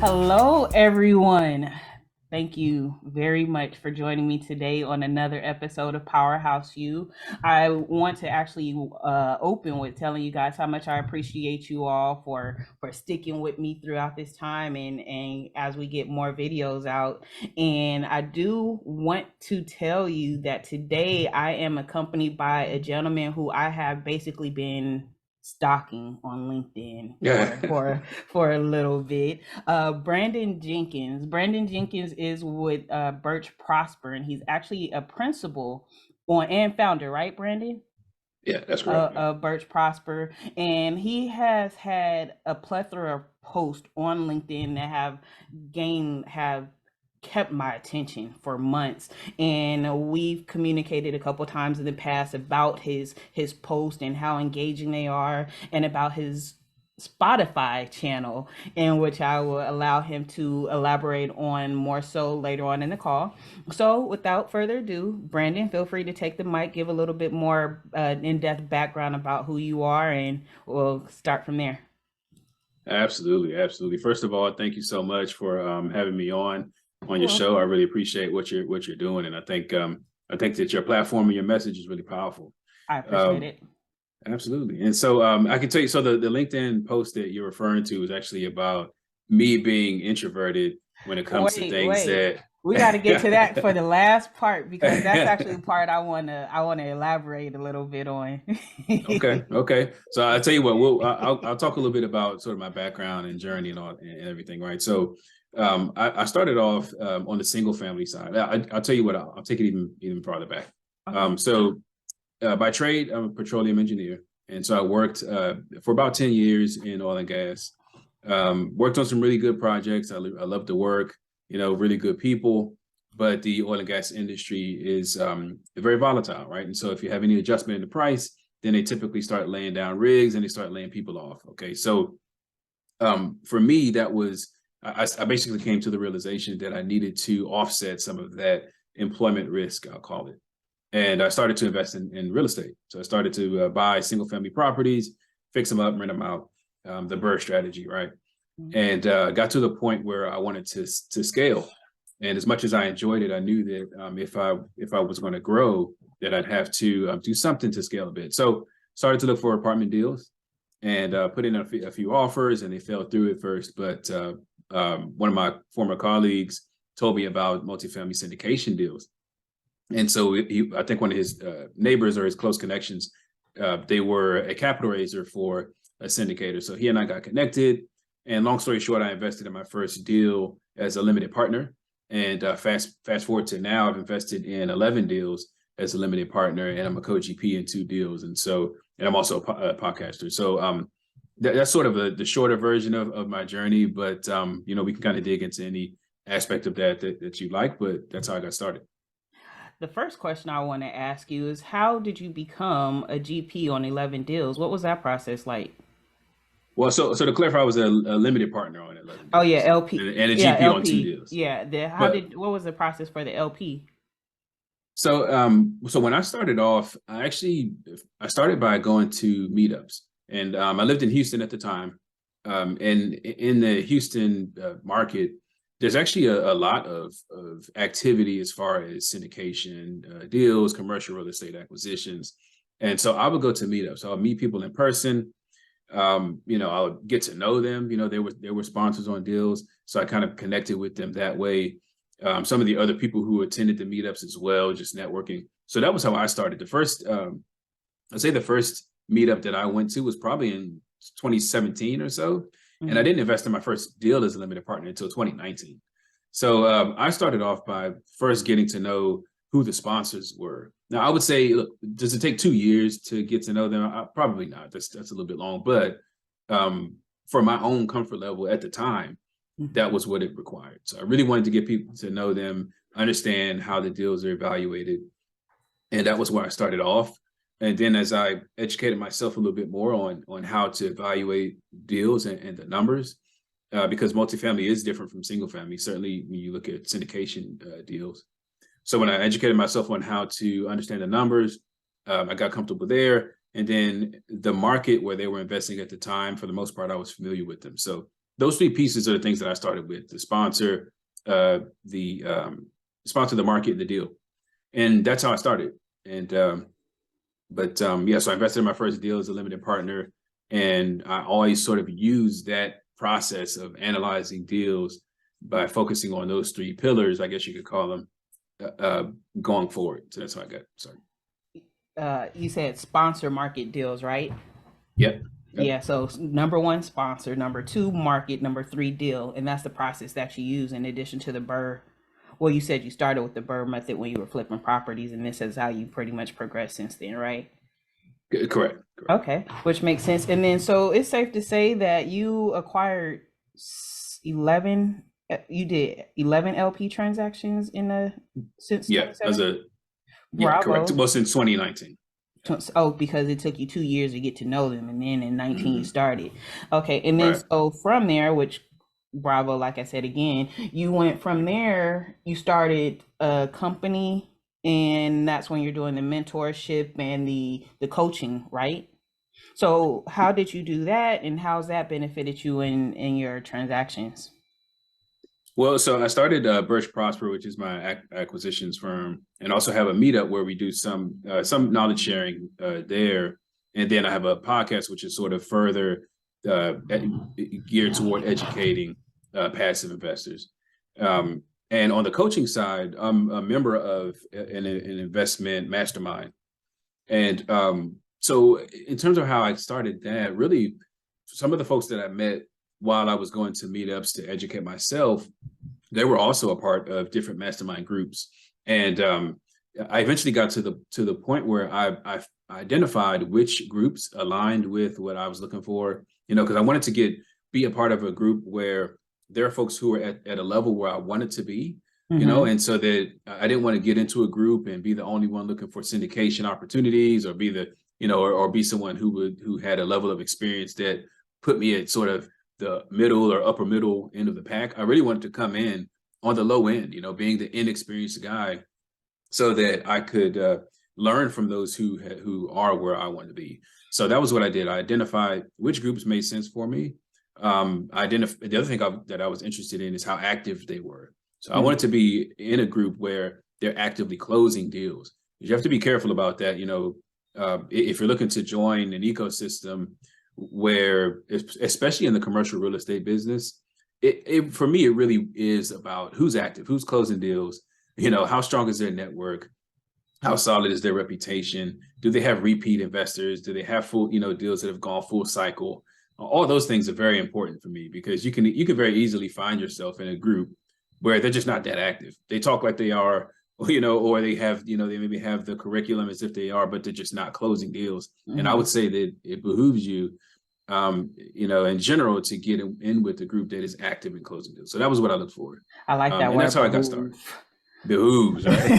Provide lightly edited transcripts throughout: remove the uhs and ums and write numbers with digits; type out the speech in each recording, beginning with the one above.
Hello, everyone. Thank you very much for joining me today on another episode of Powerhouse U. I want to actually open with telling you guys how much I appreciate you all for sticking with me throughout this time and as we get more videos out. And I do want to tell you that today I am accompanied by a gentleman who I have basically been stalking on LinkedIn for a little bit. Brandon Jenkins. Brandon Jenkins is with Birch Prosper, and he's actually a principal and founder, right, Brandon? Yeah, that's correct. Birch Prosper, and he has had a plethora of posts on LinkedIn that have kept my attention for months, and we've communicated a couple times in the past about his post and how engaging they are, and about his Spotify channel, in which I will allow him to elaborate on more so later on in the call. So without further ado, Brandon, feel free to take the mic, give a little bit more in-depth background about who you are, and we'll start from there. Absolutely. First of all, thank you so much for having me on your show. I really appreciate what you're doing, and I think that your platform and your message is really powerful. I appreciate it. Absolutely. And so I can tell you, so the LinkedIn post that you're referring to is actually about me being introverted when it comes to things that we got to get to that for the last part, because that's actually the part I want to elaborate a little bit on. Okay. So I'll tell you what, I'll talk a little bit about sort of my background and journey and everything, right? So I started off on the single family side. I'll tell you what, I'll take it even farther back. Okay. By trade, I'm a petroleum engineer. And so I worked for about 10 years in oil and gas. Worked on some really good projects. I love to work, really good people. But the oil and gas industry is very volatile, right? And so if you have any adjustment in the price, then they typically start laying down rigs and they start laying people off. Okay. So for me, that was, I basically came to the realization that I needed to offset some of that employment risk, I'll call it. And I started to invest in real estate. So I started to buy single family properties, fix them up, rent them out, the Birch strategy, right? Mm-hmm. And got to the point where I wanted to scale. And as much as I enjoyed it, I knew that if I was going to grow, that I'd have to do something to scale a bit. So started to look for apartment deals and put in a few offers, and they fell through at first. But one of my former colleagues told me about multifamily syndication deals. And so I think one of his neighbors or his close connections, they were a capital raiser for a syndicator. So he and I got connected. And long story short, I invested in my first deal as a limited partner. And fast forward to now, I've invested in 11 deals as a limited partner, and I'm a co-GP in 2 deals. And I'm also a podcaster. So that's sort of the shorter version of my journey. But, we can kind of dig into any aspect of that you like, but that's how I got started. The first question I want to ask you is, how did you become a GP on 11 deals? What was that process like? Well, so to clarify, I was a limited partner on 11 deals. Oh yeah, LP. And a GP LP. On 2 deals. Yeah. What was the process for the LP? So when I started off, I started by going to meetups, and I lived in Houston at the time. And in the Houston market, there's actually a lot of activity as far as syndication deals, commercial real estate acquisitions. And so I would go to meetups. So I'll meet people in person. I would get to know them. They were sponsors on deals. So I kind of connected with them that way. Some of the other people who attended the meetups as well, just networking. So that was how I started. The first meetup that I went to was probably in 2017 or so. And I didn't invest in my first deal as a limited partner until 2019. So I started off by first getting to know who the sponsors were. Now, I would say, look, does it take 2 years to get to know them? Probably not. That's a little bit long. But for my own comfort level at the time, that was what it required. So I really wanted to get people to know them, understand how the deals are evaluated. And that was where I started off. And then as I educated myself a little bit more on how to evaluate deals and the numbers, because multifamily is different from single family, certainly when you look at syndication deals. So when I educated myself on how to understand the numbers, I got comfortable there. And then the market where they were investing at the time, for the most part, I was familiar with them. So those three pieces are the things that I started with: the sponsor, the sponsor, the market, the deal. And that's how I started. And yeah, so I invested in my first deal as a limited partner. And I always sort of use that process of analyzing deals by focusing on those three pillars, I guess you could call them, going forward. So that's how I got started. You said sponsor market deals, right? Yep. Yeah, so number one, sponsor, number two, market, number three, deal. And that's the process that you use in addition to the Burr. Well, you said you started with the Burr method when you were flipping properties, and this is how you pretty much progressed since then, right? Correct. Okay, which makes sense. And then, so it's safe to say that you acquired 11, you did 11 LP transactions in the since Yeah, as 2017? correct. Bravo. Well, since 2019. Oh, because it took you 2 years to get to know them, and then in 19 you Mhm. started. Okay, and then Right. so from there, which bravo, like I said again, you went from there, you started a company, and that's when you're doing the mentorship and the coaching, right? So how did you do that, and how's that benefited you in your transactions? Well, so I started Birch Prosper, which is my acquisitions firm, and also have a meetup where we do some knowledge sharing there. And then I have a podcast, which is sort of further geared toward educating passive investors. And on the coaching side, I'm a member of an investment mastermind. And so in terms of how I started that, really, some of the folks that I met while I was going to meetups to educate myself, they were also a part of different mastermind groups. And I eventually got to the point where I identified which groups aligned with what I was looking for, because I wanted to be a part of a group where there are folks who are at a level where I wanted to be, Mm-hmm. and so that I didn't want to get into a group and be the only one looking for syndication opportunities, or be or be someone who had a level of experience that put me at sort of the middle or upper middle end of the pack. I really wanted to come in on the low end, being the inexperienced guy, so that I could learn from those who are where I want to be. So that was what I did. I identified which groups made sense for me. The other thing that I was interested in is how active they were. So I wanted to be in a group where they're actively closing deals. You have to be careful about that. If you're looking to join an ecosystem where, especially in the commercial real estate business, for me, it really is about who's active, who's closing deals, how strong is their network, how solid is their reputation, do they have repeat investors, do they have full, deals that have gone full cycle. All those things are very important for me, because you can very easily find yourself in a group where they're just not that active. They talk like they are, or they have, they maybe have the curriculum as if they are, but they're just not closing deals. And I would say that it behooves you, in general, to get in with the group that is active in closing deals. So that was what I looked for. I like that And that's word, how I got started. behoove. Behooves, right?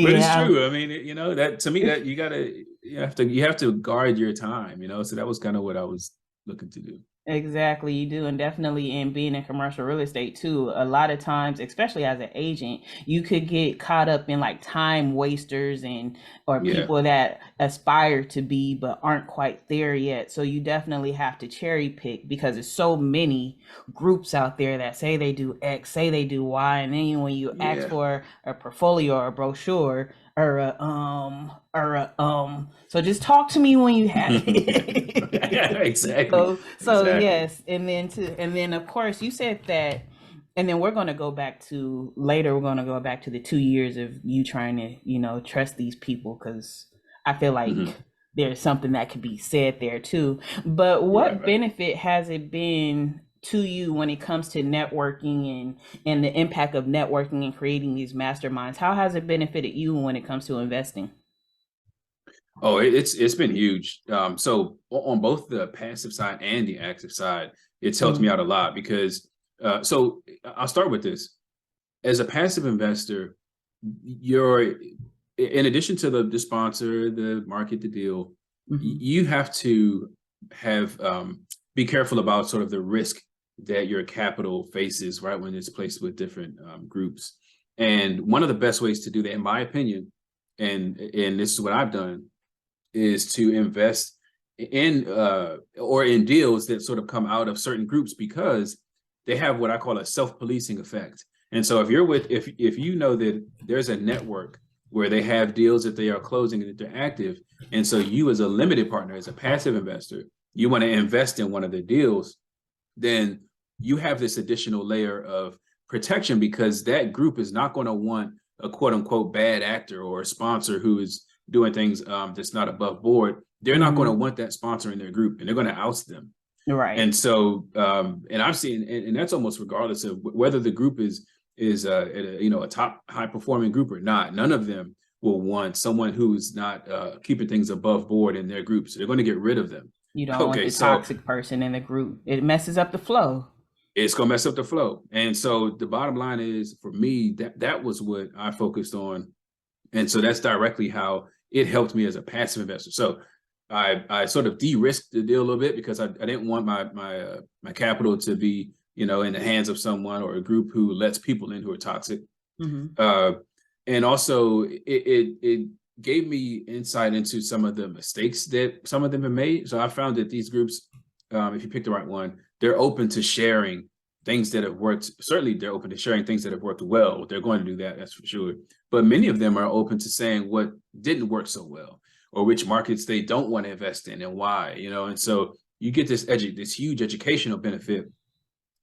But it's Yeah. true. I mean, that to me, that you have to guard your time, so that was kind of what I was looking to do. Exactly, you do. And definitely in being in commercial real estate too, a lot of times, especially as an agent, you could get caught up in like time wasters and or Yeah. people that aspire to be but aren't quite there yet. So you definitely have to cherry pick, because there's so many groups out there that say they do X, say they do Y, and then when you ask Yeah. for a portfolio or a brochure or so just talk to me when you have it. Exactly. So Exactly. yes, and then of course you said that, and then we're going to go back to later. We're going to go back to the 2 years of you trying to trust these people, because I feel like Hmm. there's something that could be said there too. But Right. what Right. benefit has it been to you when it comes to networking and the impact of networking and creating these masterminds? How has it benefited you when it comes to investing? Oh, it's been huge. So on both the passive side and the active side, it's helped me Mm, out a lot, because so I'll start with this. As a passive investor, you're, in addition to the sponsor, the market, the deal, you have to have be careful about sort of the risk that your capital faces, right, when it's placed with different groups. And one of the best ways to do that, in my opinion, and this is what I've done, is to invest in or in deals that sort of come out of certain groups, because they have what I call a self-policing effect. And so if you're with, if you know that there's a network where they have deals that they are closing and that they're active, and so you as a limited partner, as a passive investor, you want to invest in one of the deals, then you have this additional layer of protection, because that group is not going to want a quote unquote bad actor or a sponsor who is doing things that's not above board. They're not going to want that sponsor in their group, and they're going to oust them. Right. And so, and I've seen, and that's almost regardless of whether the group is a top high performing group or not. None of them will want someone who's not keeping things above board in their group. So they're going to get rid of them. You don't want the toxic person in the group. It messes up the flow. It's going to mess up the flow. And so the bottom line is, for me, that was what I focused on. And so that's directly how it helped me as a passive investor. So I sort of de-risked the deal a little bit, because I didn't want my capital to be, in the hands of someone or a group who lets people in who are toxic. And also it gave me insight into some of the mistakes that some of them have made. So I found that these groups, if you pick the right one, they're open to sharing things that have worked. Certainly they're open to sharing things that have worked well. They're going to do that, that's for sure. But many of them are open to saying what didn't work so well, or which markets they don't want to invest in and why, and so you get this huge educational benefit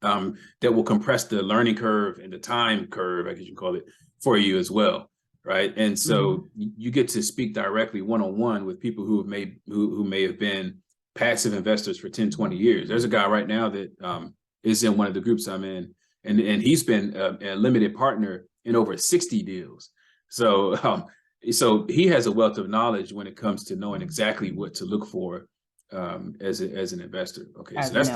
that will compress the learning curve and the time curve, I guess you can call it, for you as well, right? And so you get to speak directly one-on-one with people who may have been passive investors for 10, 20 years. There's a guy right now that is in one of the groups I'm in, and he's been a limited partner in over 60 deals. So so he has a wealth of knowledge when it comes to knowing exactly what to look for as an investor. Okay, so that's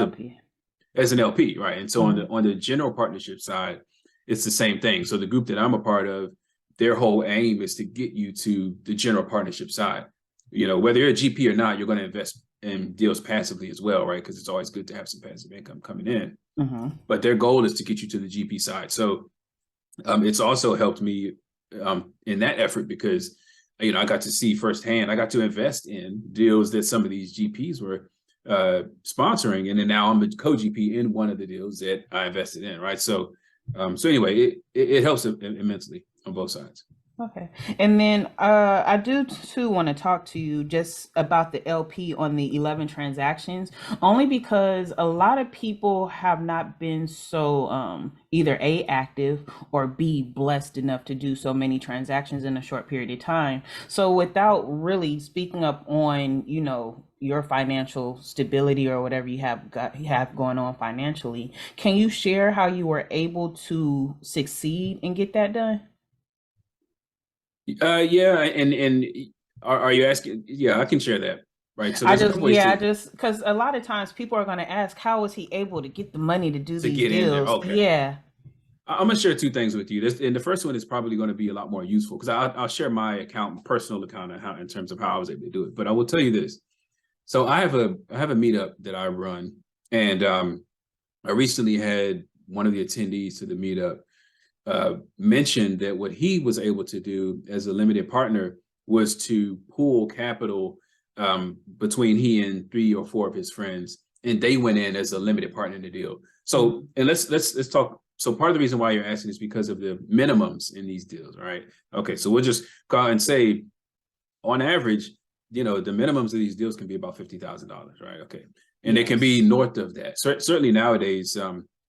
as an LP, right? And so on the general partnership side, it's the same thing. So the group that I'm a part of, their whole aim is to get you to the general partnership side. Whether you're a GP or not, you're going to invest in deals passively as well, right? Because it's always good to have some passive income coming in. But their goal is to get you to the GP side. So it's also helped me in that effort, because I got to see firsthand, I got to invest in deals that some of these GPs were sponsoring, and then now I'm a co-GP in one of the deals that I invested in, right? So anyway, it helps immensely on both sides. Okay. And then I do too want to talk to you just about the LP on the 11 transactions, only because a lot of people have not been so either A, active, or B, blessed enough to do so many transactions in a short period of time. So without really speaking up on, your financial stability or whatever you have going on financially, can you share how you were able to succeed and get that done? Yeah, and are you asking? Yeah, I can share that. Right. So there's a couple ways because a lot of times people are going to ask, how was he able to get the money to do these get deals? In there. Okay. Yeah. I'm going to share two things with you. And the first one is probably going to be a lot more useful, because I'll share my personal account, in terms of how I was able to do it. But I will tell you this. So I have a meetup that I run, and I recently had one of the attendees to the meetup mentioned that what he was able to do as a limited partner was to pool capital between he and 3 or 4 of his friends, and they went in as a limited partner in the deal. So, and let's talk. So part of the reason why you're asking is because of the minimums in these deals, right? Okay, so we'll just go out and say, on average, the minimums of these deals can be about $50,000, right? Okay, and they can be north of that. Certainly nowadays,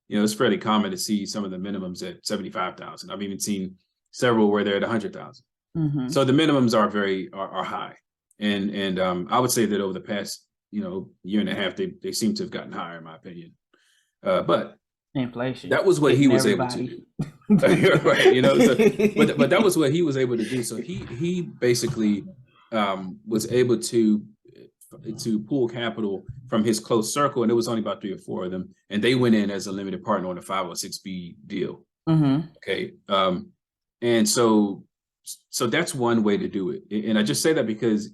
it's fairly common to see some of the minimums at 75,000. I've even seen several where they're at 100,000. So the minimums are high, and I would say that over the past year and a half, they seem to have gotten higher, in my opinion. But inflation, that was what he was able to do. Right, but that was what he was able to do. So he basically was able to pool capital from his close circle, and it was only about 3 or 4 of them, and they went in as a limited partner on a 506B deal. Okay, And so that's one way to do it. And I just say that because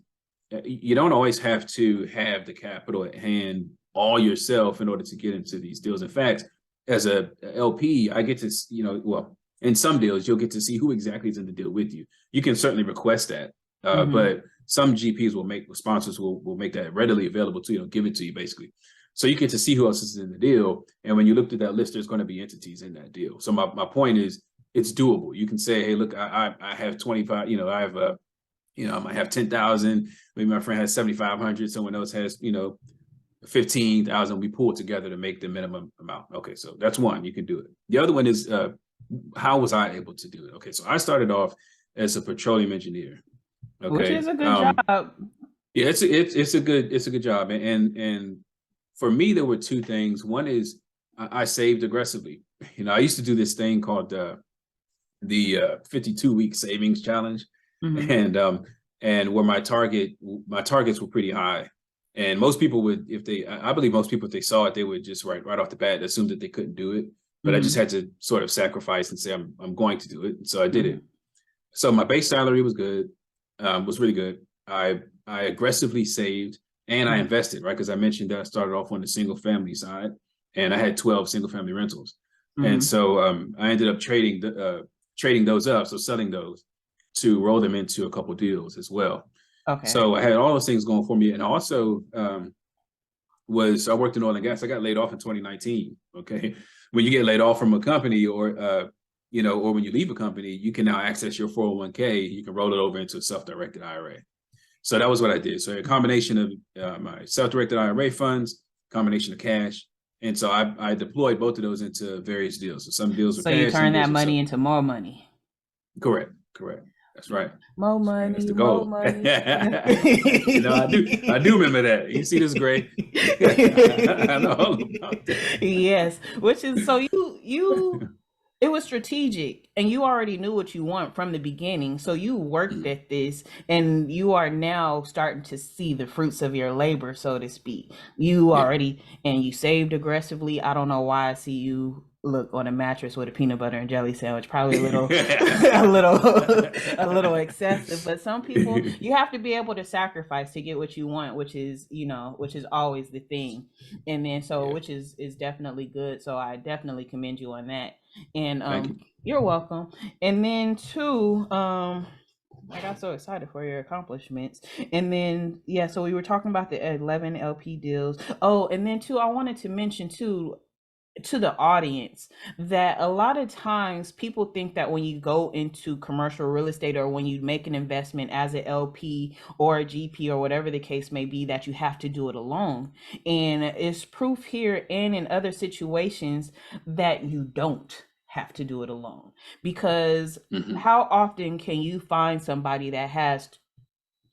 you don't always have to have the capital at hand all yourself in order to get into these deals. In fact, as a LP, I get to, well, in some deals, you'll get to see who exactly is in the deal with you. You can certainly request that, but some GPs sponsors will make that readily available to you, give it to you basically. So you get to see who else is in the deal. And when you look at that list, there's going to be entities in that deal. So my point is, it's doable. You can say, hey, look, I have 25, I have I might have 10,000. Maybe my friend has 7,500. Someone else has, 15,000. We pull together to make the minimum amount. Okay, so that's one. You can do it. The other one is, how was I able to do it? Okay, so I started off as a petroleum engineer. Okay, which is a good job. Yeah, it's a good job. And for me, there were two things. One is I saved aggressively. I used to do this thing called the 52-week savings challenge, and where my targets were pretty high, and most people would, I believe most people, if they saw it, they would just right off the bat assume that they couldn't do it. But I just had to sort of sacrifice and say I'm going to do it. So I did it. So my base salary was good, was really good. I aggressively saved and I invested, right? Because I mentioned that I started off on the single family side, and I had 12 single family rentals, and so I ended up trading those up, so selling those to roll them into a couple deals as well. Okay. So I had all those things going for me, and also I worked in oil and gas. I got laid off in 2019. Okay, when you get laid off from a company, or or when you leave a company, you can now access your 401k. You can roll it over into a self-directed IRA. So that was what I did. So a combination of my self-directed IRA funds, combination of cash. And so I deployed both of those into various deals. So some deals were cash. So you turn that money into more money. Correct. That's right. More money. That's the goal. More money. I do remember that. You see this great. I know all about that. Yes, which is, so you it was strategic, and you already knew what you want from the beginning. So you worked at this, and you are now starting to see the fruits of your labor, so to speak. You already, and you saved aggressively. I don't know why I see you look on a mattress with a peanut butter and jelly sandwich. Probably a little, a little excessive. But some people, you have to be able to sacrifice to get what you want, which is always the thing. And then which is definitely good. So I definitely commend you on that. And you're welcome. And then two, I got so excited for your accomplishments. And then, so we were talking about the 11 LP deals. Oh, and then two, I wanted to mention too, to the audience, that a lot of times people think that when you go into commercial real estate, or when you make an investment as an LP or a GP or whatever the case may be, that you have to do it alone. And it's proof here and in other situations that you don't have to do it alone. Because how often can you find somebody that has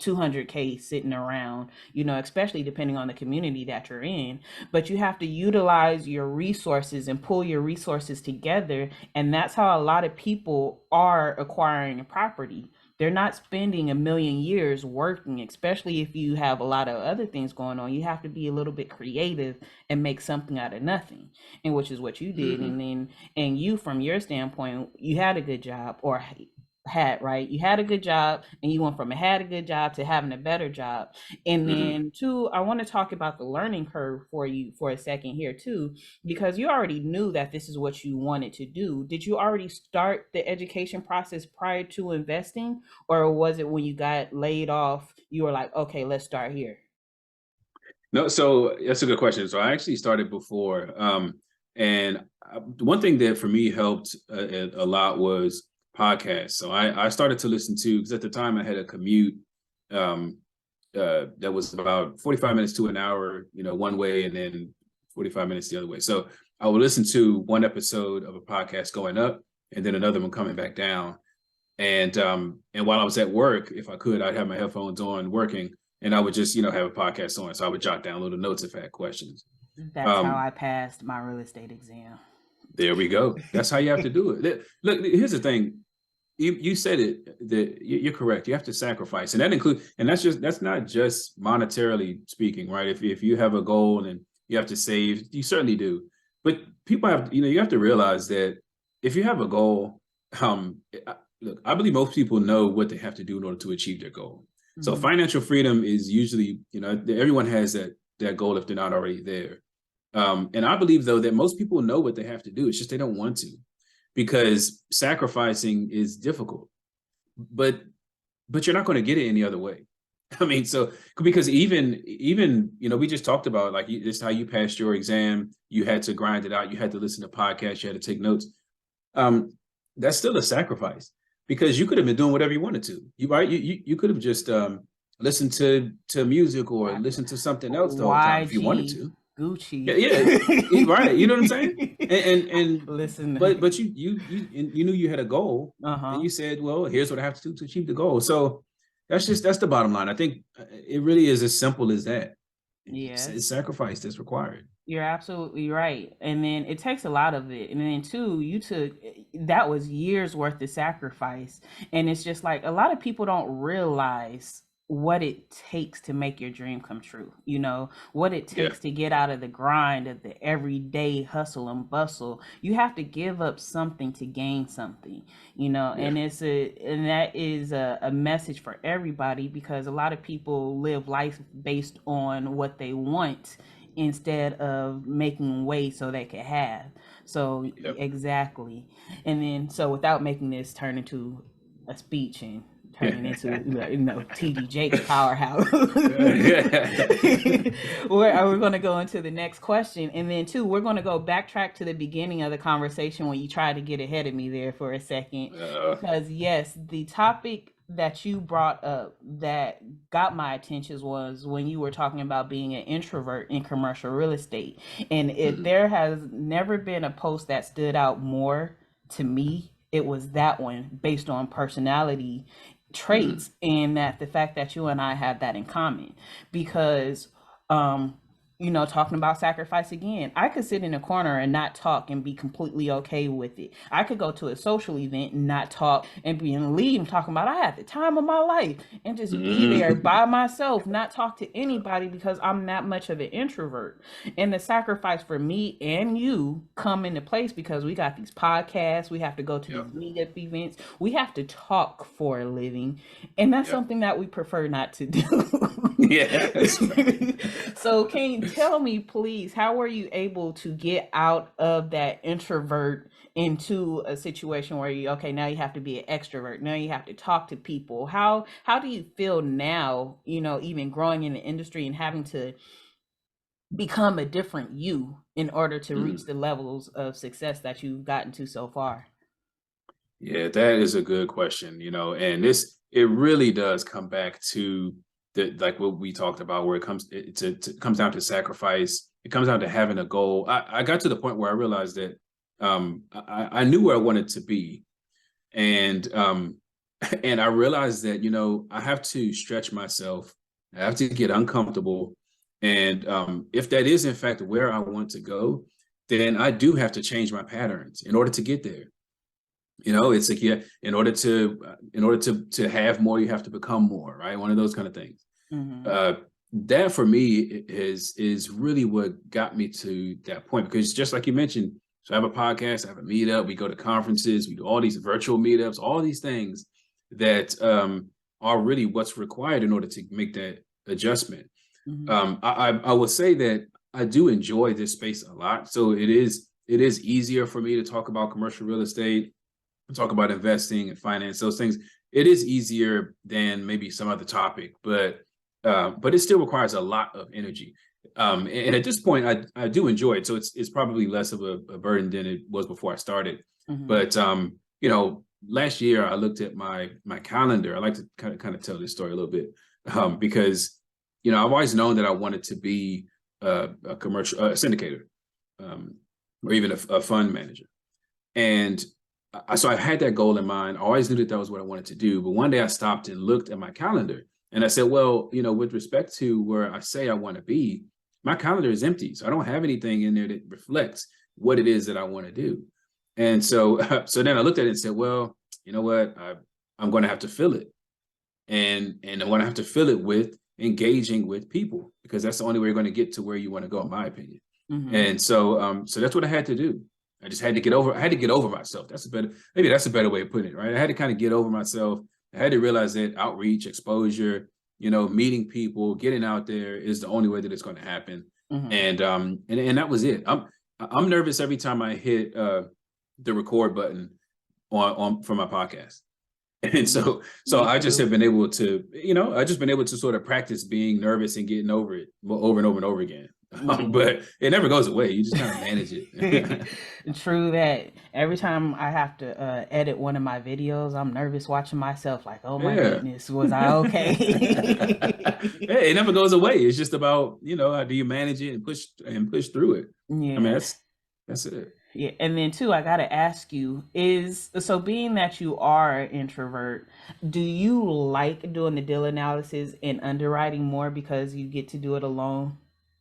200K sitting around, especially depending on the community that you're in? But you have to utilize your resources and pull your resources together. And that's how a lot of people are acquiring a property. They're not spending a million years working, especially if you have a lot of other things going on. You have to be a little bit creative and make something out of nothing, and which is what you did. And you, from your standpoint, you had a good job, or you had a good job, and you went from had a good job to having a better job. And then two, I want to talk about the learning curve for you for a second here too, because you already knew that this is what you wanted to do. Did you already start the education process prior to investing, or was it when you got laid off you were like, okay, let's start here? No, so that's a good question. So I actually started before, and one thing that for me helped a lot was podcasts. So I started to listen to, because at the time I had a commute that was about 45 minutes to an hour, one way, and then 45 minutes the other way. So I would listen to one episode of a podcast going up, and then another one coming back down. And while I was at work, if I could, I'd have my headphones on working, and I would just, have a podcast on. So I would jot down little notes if I had questions. That's how I passed my real estate exam. There we go. That's how you have to do it. Look, here's the thing. You said it, that you're correct. You have to sacrifice, and that includes, and that's not just monetarily speaking, right? If you have a goal and you have to save, you certainly do. But people have, you have to realize that if you have a goal, look, I believe most people know what they have to do in order to achieve their goal. So Mm-hmm. financial freedom is usually, everyone has that goal if they're not already there. And I believe, though, that most people know what they have to do. It's just they don't want to, because sacrificing is difficult. But you're not going to get it any other way. I mean, so because even we just talked about, like, this is how you passed your exam. You had to grind it out. You had to listen to podcasts. You had to take notes. That's still a sacrifice, because you could have been doing whatever you wanted to. You could have just listened to music or listened to something else the whole time if you wanted YG to. Gucci. Yeah, right. You know what I'm saying? And Listen. but you knew you had a goal, and Uh-huh. you said, well, here's what I have to do to achieve the goal. So that's the bottom line. I think it really is as simple as that. It's Yes. sacrifice that's required. You're absolutely right. And then it takes a lot of it. And then too, that was years worth of sacrifice. And it's just like a lot of people don't realize what it takes to make your dream come true. What it Yeah. takes to get out of the grind of the everyday hustle and bustle. You have to give up something to gain something, Yeah. and that is a message for everybody, because a lot of people live life based on what they want instead of making way so they could have. So Yep. exactly. And then, so without making this turn into a speech and turning into TD Jakes Powerhouse, we're going to go into the next question. And then too, we're going to go backtrack to the beginning of the conversation when you tried to get ahead of me there for a second, because yes, the topic that you brought up that got my attention was when you were talking about being an introvert in commercial real estate. And there has never been a post that stood out more to me. It was that one, based on personality traits, and that the fact that you and I have that in common. Because talking about sacrifice again, I could sit in a corner and not talk and be completely okay with it. I could go to a social event and not talk and be in the lead and talking about I had the time of my life and just be there by myself, not talk to anybody, because I'm that much of an introvert. And the sacrifice for me and you come into place because we got these podcasts, we have to go to these meetup events, we have to talk for a living, and that's something that we prefer not to do. So can you tell me, please, how were you able to get out of that introvert into a situation where now you have to be an extrovert, now you have to talk to people? How do you feel now, even growing in the industry and having to become a different you in order to reach the levels of success that you've gotten to so far? Yeah, that is a good question, and it really does come back to like what we talked about, where it comes comes down to sacrifice. It comes down to having a goal. I got to the point where I realized that I knew where I wanted to be, and and I realized that I have to stretch myself. I have to get uncomfortable, and if that is in fact where I want to go, then I do have to change my patterns in order to get there. It's like, in order to have more, you have to become more, right? One of those kind of things. Mm-hmm. That for me is really what got me to that point, because just like you mentioned, so I have a podcast, I have a meetup, we go to conferences, we do all these virtual meetups, all these things that are really what's required in order to make that adjustment. Mm-hmm. I will say that I do enjoy this space a lot. So it is easier for me to talk about commercial real estate, talk about investing and finance, those things. It is easier than maybe some other topic, but it still requires a lot of energy. And at this point, I do enjoy it. So it's probably less of a burden than it was before I started. Mm-hmm. But last year I looked at my calendar. I like to kind of tell this story a little bit, because I've always known that I wanted to be a commercial syndicator, or even a fund manager. And so I had that goal in mind. I always knew that was what I wanted to do. But one day I stopped and looked at my calendar, and I said, well, with respect to where I say I want to be, my calendar is empty. So I don't have anything in there that reflects what it is that I want to do. And so then I looked at it and said, well, you know what? I'm going to have to fill it. And I'm going to have to fill it with engaging with people, because that's the only way you're going to get to where you want to go, in my opinion. Mm-hmm. And so that's what I had to do. I just had to get over. I had to get over myself. Maybe that's a better way of putting it, right? I had to kind of get over myself. I had to realize that outreach, exposure, meeting people, getting out there is the only way that it's going to happen. Mm-hmm. And that was it. I'm nervous every time I hit the record button on for my podcast. And so I just have been able to, sort of practice being nervous and getting over it over and over and over again. But it never goes away. You just kind of manage it. True that. Every time I have to edit one of my videos, I'm nervous watching myself like, oh my goodness, was I okay? It never goes away. It's just about, how do you manage it and push through it? Yeah. I mean, that's it. Yeah, and then too, I gotta ask you, so being that you are an introvert, do you like doing the deal analysis and underwriting more because you get to do it alone?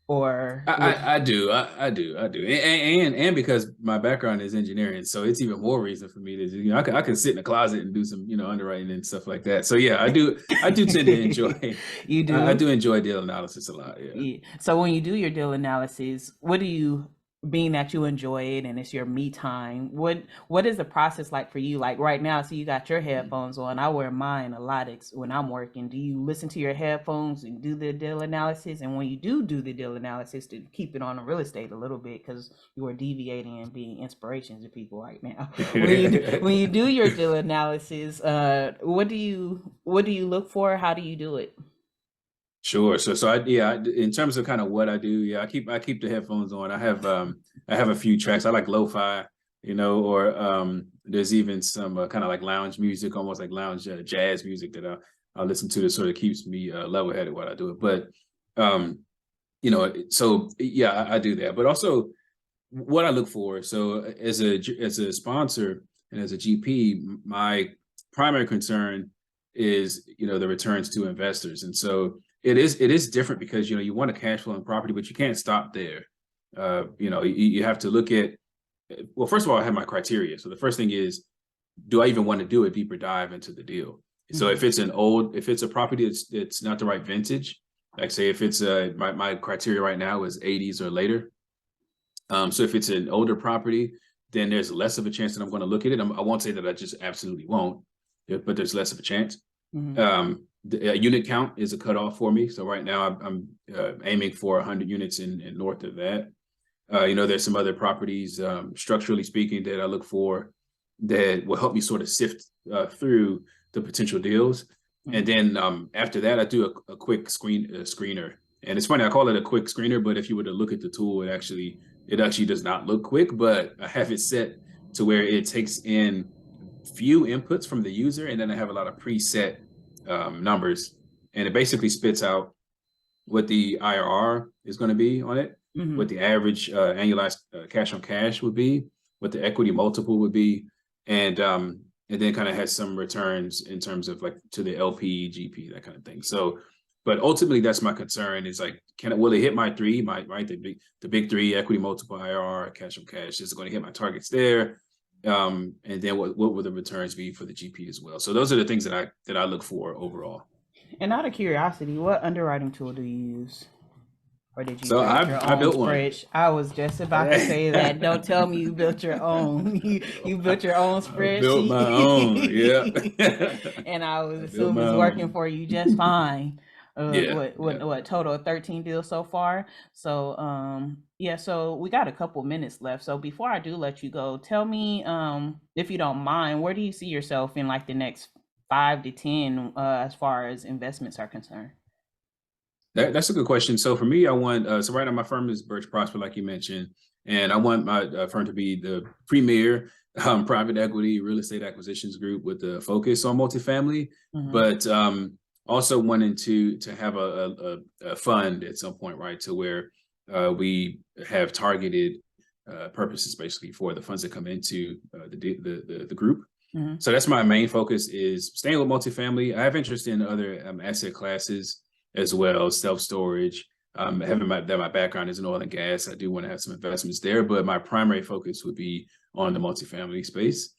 Or I do, and because my background is engineering, so it's even more reason for me to I can sit in the closet and do some underwriting and stuff like that. So yeah, I do tend to enjoy. You do. I do enjoy deal analysis a lot. Yeah. So when you do your deal analysis, what do you? Being that you enjoy it and it's your me time, what is the process like for you? Like right now, so you got your headphones on. I wear mine a lot when I'm working. Do you listen to your headphones and do the deal analysis? And when you do the deal analysis, to keep it on the real estate a little bit, because you are deviating and being inspirations to people right now. When you do your deal analysis, what do you look for? How do you do it? Sure. So in terms of kind of what I do, I keep the headphones on. I have a few tracks. I like lo-fi, or there's even some kind of like lounge music, almost like lounge jazz music that I listen to that sort of keeps me level-headed while I do it. But I do that. But also what I look for. So as a sponsor and as a GP, my primary concern is the returns to investors. And so it is different because you want a cash flow in property, but you can't stop there. You have to look at, well, first of all, I have my criteria. So the first thing is, do I even want to do a deeper dive into the deal? Mm-hmm. So if it's a property that's not the right vintage, like say if it's my criteria right now is 80s or later. So if it's an older property, then there's less of a chance that I'm going to look at it. I won't say that I just absolutely won't, but there's less of a chance. Mm-hmm. The unit count is a cutoff for me. So right now I'm aiming for 100 units in north of that. There's some other properties, structurally speaking, that I look for that will help me sort of sift through the potential deals. Mm-hmm. And then after that, I do a quick screener. And it's funny, I call it a quick screener, but if you were to look at the tool, it actually does not look quick, but I have it set to where it takes in few inputs from the user, and then I have a lot of preset numbers, and it basically spits out what the IRR is going to be on it, mm-hmm. what the average annualized cash on cash would be, what the equity multiple would be, and then kind of has some returns in terms of like to the LP, GP, that kind of thing. So, but ultimately, that's my concern is like, will it hit my three, the big three, equity multiple, IRR, cash on cash? Is it going to hit my targets there? And then what will the returns be for the GP as well? So those are the things that I look for overall. And out of curiosity, what underwriting tool do you use? Or did you so I built one. I was just about to say that. Don't tell me you built your own. You built your own spreadsheet. I built my own, yeah. And I was assuming it's working for you just fine. What total of 13 deals so far? So so we got a couple minutes left. So before I do let you go, tell me, if you don't mind, where do you see yourself in like the next 5 to 10 as far as investments are concerned? That's a good question. So for me, I want so right now my firm is Birch Prosper, like you mentioned, and I want my firm to be the premier private equity real estate acquisitions group with the focus on multifamily, mm-hmm. but also wanting to have a fund at some point, right, to where we have targeted purposes basically for the funds that come into the group. Mm-hmm. So that's my main focus, is staying with multifamily. I have interest in other asset classes as well, self-storage. Having my background is in oil and gas, I do want to have some investments there, but my primary focus would be on the multifamily space,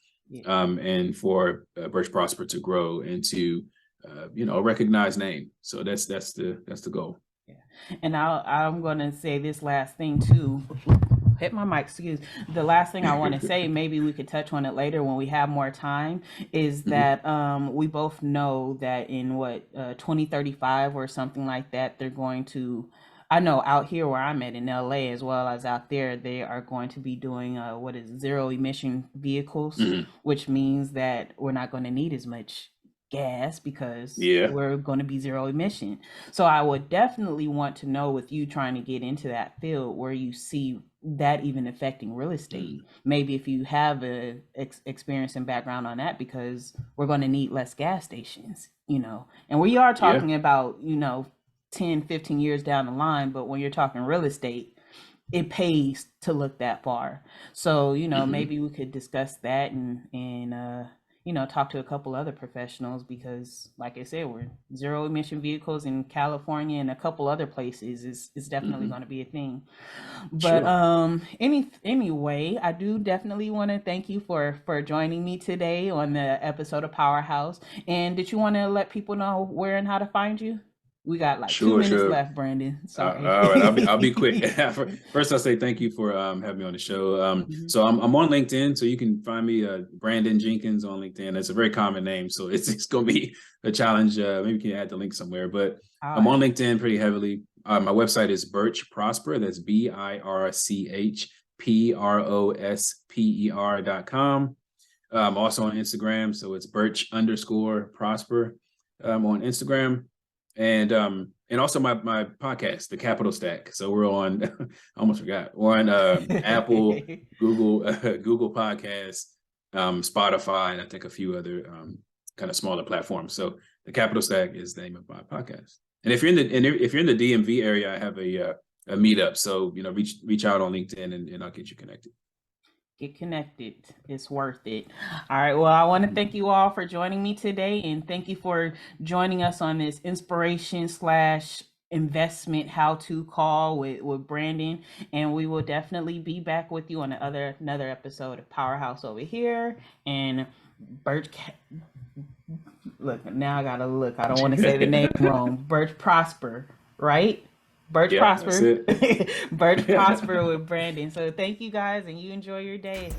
and for Birch Prosper to grow into a recognized name. So that's the goal. Yeah. And I'm going to say this last thing too. hit my mic, excuse. The last thing I want to say, maybe we could touch on it later when we have more time, is Mhm. that we both know that in 2035 or something like that, they're going to, I know out here where I'm at in LA as well as out there, they are going to be doing what is zero emission vehicles, Mhm. which means that we're not going to need as much gas because Yeah. we're going to be zero emission. So I would definitely want to know, with you trying to get into that field, where you see that even affecting real estate. Mhm. Maybe if you have a experience and background on that, because we're going to need less gas stations, and we are Yeah. talking about, 10, 15 years down the line, but when you're talking real estate, it pays to look that far. So, Mhm. maybe we could discuss that and talk to a couple other professionals, because like I said, we're zero emission vehicles in California and a couple other places is definitely Mhm. going to be a thing. But Sure. anyway, I do definitely want to thank you for joining me today on the episode of Powerhouse. And did you want to let people know where and how to find you? We got like two Sure. minutes Sure. left, Brandon. Sorry. All right, I'll be quick. First, I'll say thank you for having me on the show. Mhm. So I'm on LinkedIn, so you can find me Brandon Jenkins on LinkedIn. It's a very common name, so it's going to be a challenge. Maybe you can add the link somewhere, but I'll I'm on add it. LinkedIn pretty heavily. My website is Birch Prosper. That's BIRCHPROSPER.com. Also on Instagram, so it's Birch_Prosper on Instagram, and also my podcast, The Capital Stack. So we're on, I almost forgot, we're on Apple, Google, Google Podcasts, Spotify, and I think a few other kind of smaller platforms. So The Capital Stack is the name of my podcast. And if you're in the DMV area, I have a meetup. So reach out on LinkedIn and I'll get you connected. Get connected. It's worth it. All right. Well, I want to thank you all for joining me today, and thank you for joining us on this inspiration slash investment how to call with Brandon. And we will definitely be back with you on another episode of Powerhouse over here. And Birch, look, now I gotta look. I don't want to say the name wrong. Birch Prosper, right? Birch Yeah, that's Prosper. it. Birch Prosper with Brandon. So thank you guys, and you enjoy your day.